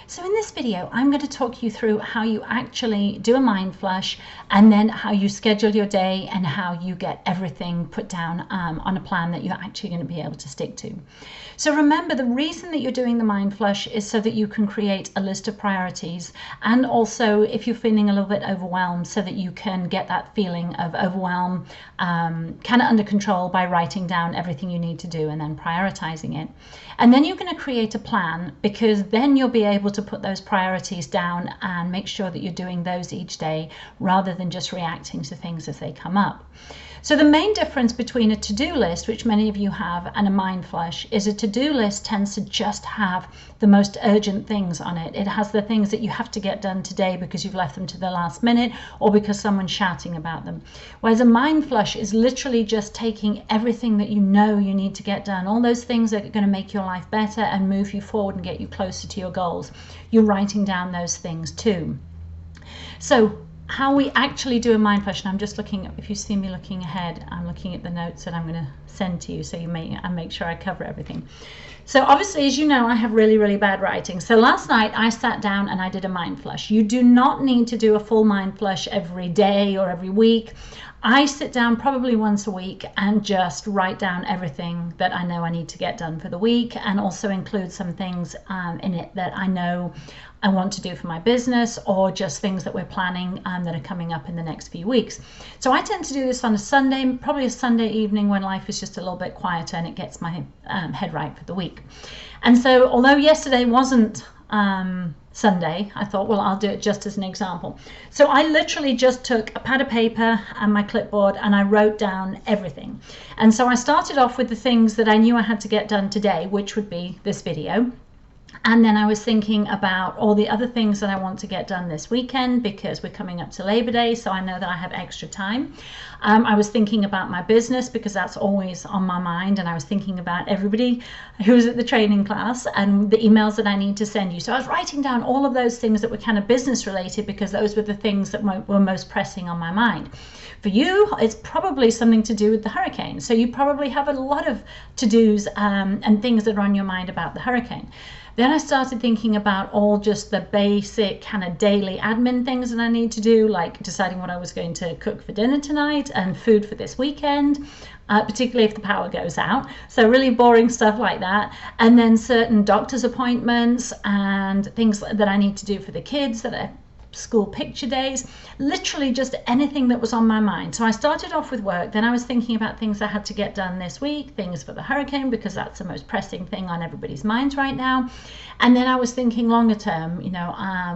So in this video, I'm going to talk you through how you actually do a mind flush, and then how you schedule your day and how you get everything put down on a plan that you're actually going to be able to stick to. So remember, the reason that you're doing the mind flush is so that you can create a list of priorities, and also if you're feeling a little bit overwhelmed, so that you can get that feeling of overwhelm kind of under control by writing down everything you need to do and then prioritizing it. And then you're going to create a plan, because then you'll be able to put those priorities down and make sure that you're doing those each day rather than just reacting to things as they come up. So the main difference between a to-do list, which many of you have, and a mind flush is a to-do list tends to just have the most urgent things on it. It has the things that you have to get done today because you've left them to the last minute or because someone's shouting about them. Whereas a mind flush is literally just taking everything that you know you need to get done, all those things that are going to make your life better and move you forward and get you closer to your goals. You're writing down those things too. So how we actually do a mind flush, and I'm just looking, if you see me looking ahead, I'm looking at the notes that I'm going to send to you, so I make sure I cover everything. So obviously, as you know, I have really bad writing. So last night I sat down and I did a mind flush. You do not need to do a full mind flush every day or every week. I sit down probably once a week and just write down everything that I know I need to get done for the week, and also include some things in it that I know I want to do for my business, or just things that we're planning that are coming up in the next few weeks. So I tend to do this on a Sunday, probably a Sunday evening when life is just a little bit quieter and it gets my head right for the week. And so although yesterday wasn't Sunday, I thought, well, I'll do it just as an example. So I literally just took a pad of paper and my clipboard and I wrote down everything. And so I started off with the things that I knew I had to get done today, which would be this video. And then I was thinking about all the other things that I want to get done this weekend, because we're coming up to Labor Day, so I know that I have extra time. I was thinking about my business, because that's always on my mind, and I was thinking about everybody who's at the training class and the emails that I need to send you. So I was writing down all of those things that were kind of business related, because those were the things that were most pressing on my mind. For you, it's probably something to do with the hurricane. So you probably have a lot of to-dos and things that are on your mind about the hurricane. Then I started thinking about all just the basic kind of daily admin things that I need to do, like deciding what I was going to cook for dinner tonight and food for this weekend, particularly if the power goes out. So really boring stuff like that. And then certain doctor's appointments and things that I need to do for the kids that are school picture days, literally just anything that was on my mind. So I started off with work, then I was thinking about things I had to get done this week, things for the hurricane, because that's the most pressing thing on everybody's minds right now. And then I was thinking longer term,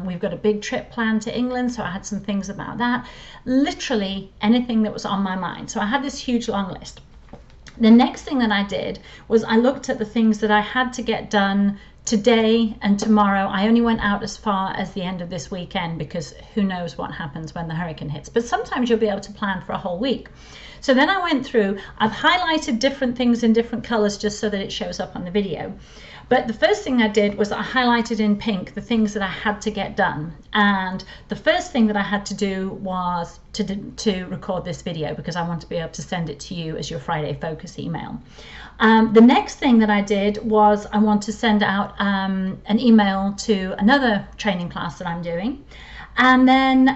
we've got a big trip planned to England, so I had some things about that. Literally anything that was on my mind. So I had this huge long list. The next thing that I did was I looked at the things that I had to get done today and tomorrow. I only went out as far as the end of this weekend, because who knows what happens when the hurricane hits. But sometimes you'll be able to plan for a whole week. So then I went through, I've highlighted different things in different colors just so that it shows up on the video. But the first thing I did was I highlighted in pink the things that I had to get done. And the first thing that I had to do was to record this video, because I want to be able to send it to you as your Friday Focus email. The next thing that I did was I want to send out an email to another training class that I'm doing. And then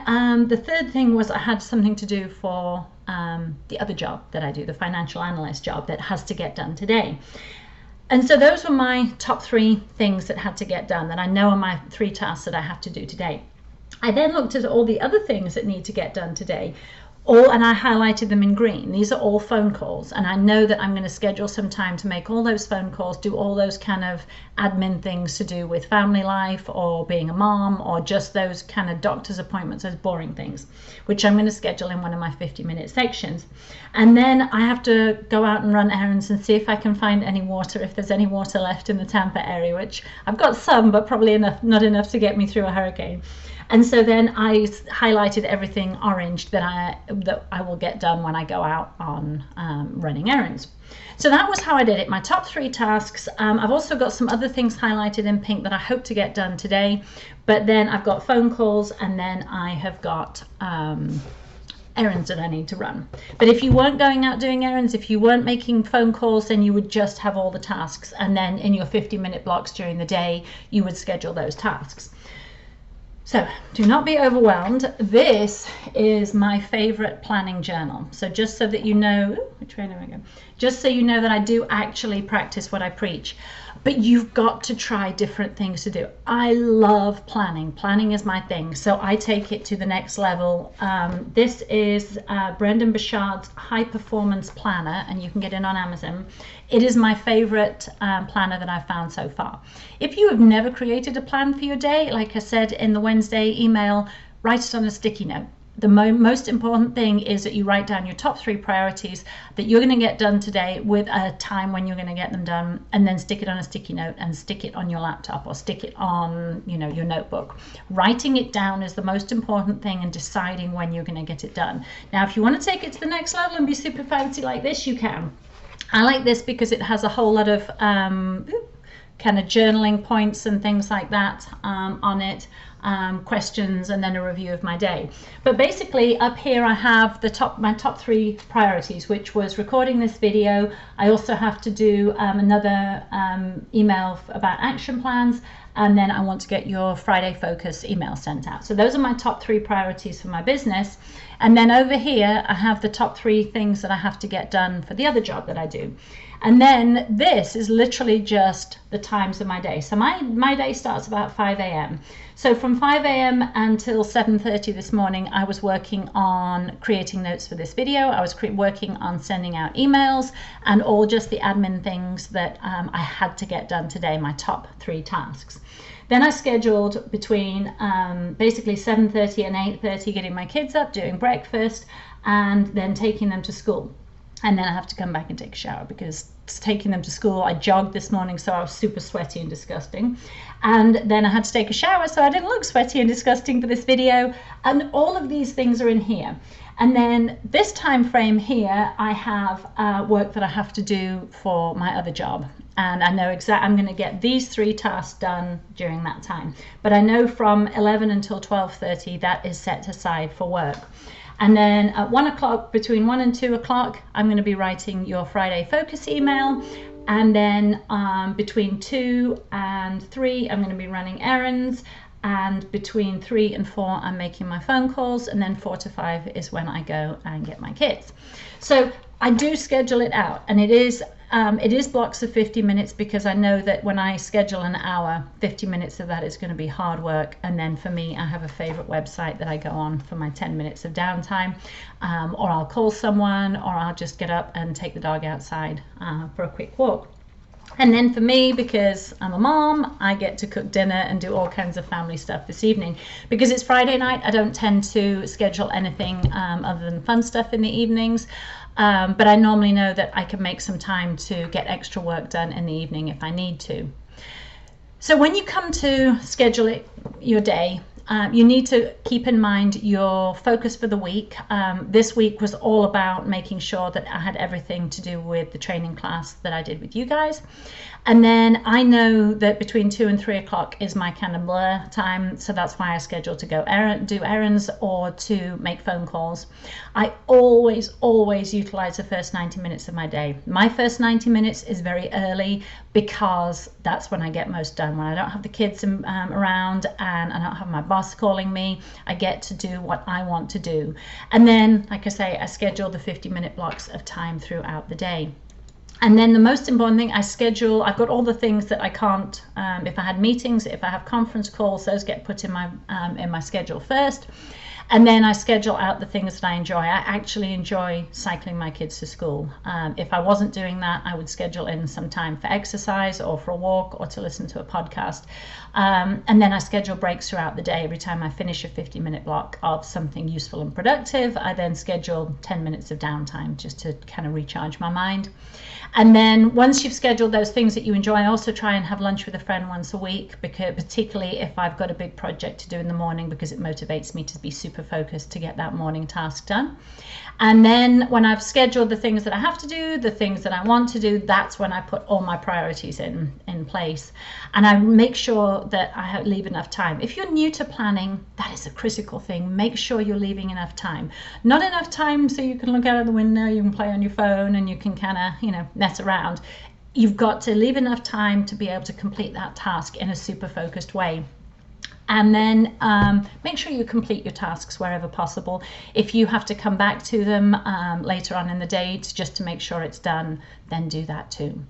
the third thing was I had something to do for the other job that I do, the financial analyst job that has to get done today. And so those were my top 3 things that had to get done, that I know are my 3 tasks that I have to do today. I then looked at all the other things that need to get done today, and I highlighted them in green. These are all phone calls, and I know that I'm going to schedule some time to make all those phone calls, do all those kind of admin things to do with family life or being a mom, or just those kind of doctor's appointments, those boring things, which I'm going to schedule in one of my 50-minute sections. And then I have to go out and run errands and see if I can find any water, if there's any water left in the Tampa area, which I've got some, but probably not enough to get me through a hurricane. And so then I highlighted everything orange that I will get done when I go out on running errands. So that was how I did it, my top 3 tasks. I've also got some other things highlighted in pink that I hope to get done today. But then I've got phone calls, and then I have got errands that I need to run. But if you weren't going out doing errands, if you weren't making phone calls, then you would just have all the tasks. And then in your 50-minute blocks during the day, you would schedule those tasks. So do not be overwhelmed. This is my favorite planning journal. So just so that you know, which way do I go? Just so you know that I do actually practice what I preach. But you've got to try different things to do. I love planning. Planning is my thing. So I take it to the next level. This is Brendon Burchard's High Performance Planner, and you can get it on Amazon. It is my favorite planner that I've found so far. If you have never created a plan for your day, like I said in the Wednesday email, write it on a sticky note. The most important thing is that you write down your top 3 priorities that you're going to get done today with a time when you're going to get them done, and then stick it on a sticky note and stick it on your laptop or stick it on, you know, your notebook. Writing it down is the most important thing, and deciding when you're going to get it done. Now, if you want to take it to the next level and be super fancy like this, you can. I like this because it has a whole lot of kind of journaling points and things like that on it. Questions, and then a review of my day. But basically up here I have my top 3 priorities, which was recording this video. I also have to do another email about action plans, and then I want to get your Friday Focus email sent out. So those are my top 3 priorities for my business. And then over here I have the top 3 things that I have to get done for the other job that I do. And then this is literally just the times of my day. So my day starts about 5 a.m. So from 5 a.m. until 7:30 this morning, I was working on creating notes for this video. I was working on sending out emails and all just the admin things that I had to get done today, my top 3 tasks. Then I scheduled between basically 7:30 and 8:30, getting my kids up, doing breakfast, and then taking them to school. And then I have to come back and take a shower because taking them to school, I jogged this morning, so I was super sweaty and disgusting. And then I had to take a shower, so I didn't look sweaty and disgusting for this video. And all of these things are in here. And then this time frame here, I have work that I have to do for my other job. And I know exactly, I'm going to get these 3 tasks done during that time. But I know from 11 until 12:30, that is set aside for work. And then at 1 o'clock, between 1 and 2 o'clock, I'm going to be writing your Friday Focus email. And then between 2 and 3, I'm going to be running errands. And between 3 and 4, I'm making my phone calls. And then 4 to 5 is when I go and get my kids. So I do schedule it out, and it is blocks of 50 minutes, because I know that when I schedule an hour, 50 minutes of that is going to be hard work. And then for me, I have a favorite website that I go on for my 10 minutes of downtime, or I'll call someone, or I'll just get up and take the dog outside for a quick walk. And then for me, because I'm a mom, I get to cook dinner and do all kinds of family stuff this evening. Because it's Friday night, I don't tend to schedule anything other than fun stuff in the evenings. But I normally know that I can make some time to get extra work done in the evening if I need to. So when you come to schedule your day, you need to keep in mind your focus for the week. This week was all about making sure that I had everything to do with the training class that I did with you guys. And then I know that between 2 and 3 o'clock is my kind of blur time. So that's why I schedule to go do errands or to make phone calls. I always utilize the first 90 minutes of my day. My first 90 minutes is very early because that's when I get most done. When I don't have the kids around and I don't have my boss calling me, I get to do what I want to do. And then, like I say, I schedule the 50-minute blocks of time throughout the day. And then the most important thing, I've got all the things that I can't, if I had meetings, if I have conference calls, those get put in my schedule first. And then I schedule out the things that I enjoy. I actually enjoy cycling my kids to school. If I wasn't doing that, I would schedule in some time for exercise or for a walk or to listen to a podcast. And then I schedule breaks throughout the day. Every time I finish a 50-minute block of something useful and productive, I then schedule 10 minutes of downtime just to kind of recharge my mind. And then once you've scheduled those things that you enjoy, I also try and have lunch with a friend once a week, because particularly if I've got a big project to do in the morning, because it motivates me to be super super focused to get that morning task done. And then when I've scheduled the things that I have to do, the things that I want to do, that's when I put all my priorities in place. And I make sure that I leave enough time. If you're new to planning, that is a critical thing. Make sure you're leaving enough time. Not enough time so you can look out of the window, you can play on your phone, and you can kind of, mess around. You've got to leave enough time to be able to complete that task in a super focused way. And then make sure you complete your tasks wherever possible. If you have to come back to them later on in the day just to make sure it's done, then do that too.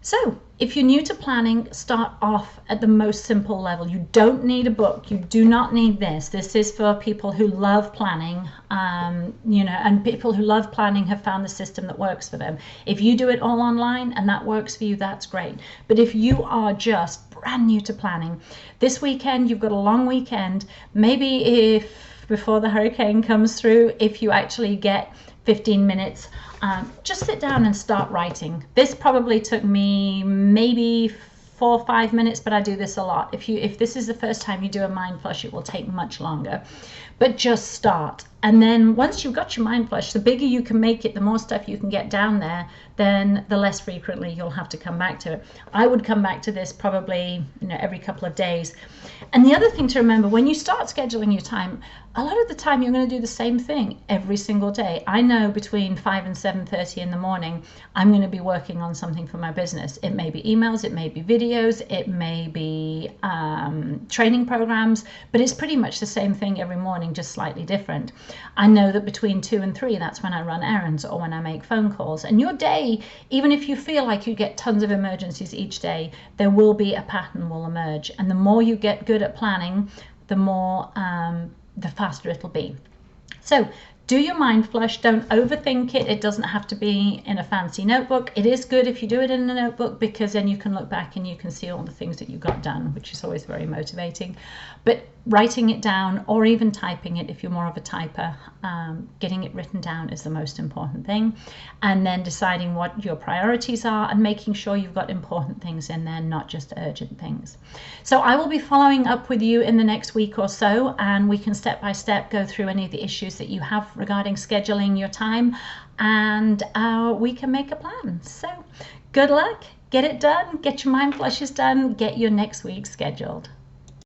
So if you're new to planning, start off at the most simple level. You don't need a book. You do not need this. This is for people who love planning, and people who love planning have found the system that works for them. If you do it all online and that works for you, that's great. But if you are just brand new to planning, this weekend, you've got a long weekend. Maybe if before the hurricane comes through, if you actually get 15 minutes, just sit down and start writing. This probably took me maybe 4 or 5 minutes, but I do this a lot. If this is the first time you do a mind flush, it will take much longer. But just start. And then once you've got your mind flush, the bigger you can make it, the more stuff you can get down there, then the less frequently you'll have to come back to it. I would come back to this probably every couple of days. And the other thing to remember, when you start scheduling your time, a lot of the time you're going to do the same thing every single day. I know between 5 and 7:30 in the morning, I'm going to be working on something for my business. It may be emails, it may be videos, it may be training programs, but it's pretty much the same thing every morning, just slightly different. I know that between 2 and 3, that's when I run errands or when I make phone calls. And your day, even if you feel like you get tons of emergencies each day, there will be a pattern will emerge. And the more you get good at planning, the faster it'll be. So do your mind flush. Don't overthink it. It doesn't have to be in a fancy notebook. It is good if you do it in a notebook, because then you can look back and you can see all the things that you got done, which is always very motivating. But writing it down, or even typing it if you're more of a typer, getting it written down is the most important thing. And then deciding what your priorities are and making sure you've got important things in there, not just urgent things. So I will be following up with you in the next week or so, and we can step by step go through any of the issues that you have regarding scheduling your time, and we can make a plan. So good luck, get it done, get your mind flushes done, get your next week scheduled.